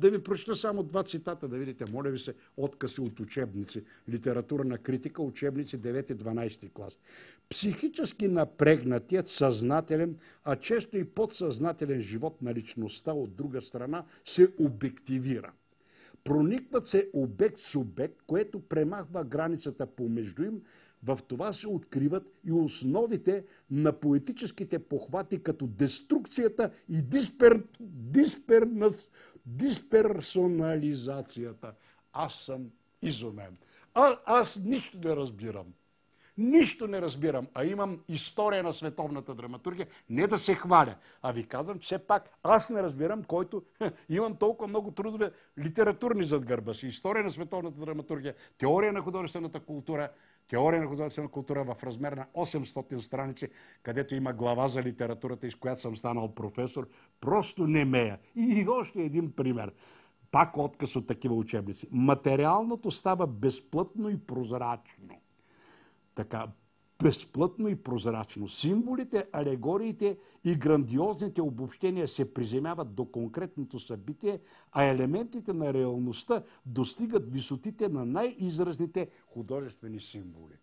Да ви прочета само два цитата, да видите, моля ви се, откъси от учебници. Литературна критика, учебници 9-12 клас. Психически напрегнатият съзнателен, а често и подсъзнателен живот на личността от друга страна се обективира. Проникват се обект-субект, което премахва границата помежду им. В това се откриват и основите на поетическите похвати, като деструкцията и дисперсонализацията. Аз съм изумен. Аз нищо не разбирам. Нищо не разбирам, а имам история на световната драматургия. Не да се хваля, а ви казвам, че все пак аз не разбирам, който имам толкова много трудове литературни зад гърба си. История на световната драматургия, теория на художествената култура в размер на 800 страници, където има глава за литературата, из която съм станал професор. Просто немея. И още един пример. Пак отказ от такива учебници. Материалното става безплътно и прозрачно. Така, безплътно и прозрачно. Символите, алегориите и грандиозните обобщения се приземяват до конкретното събитие, а елементите на реалността достигат висотите на най-изразните художествени символи.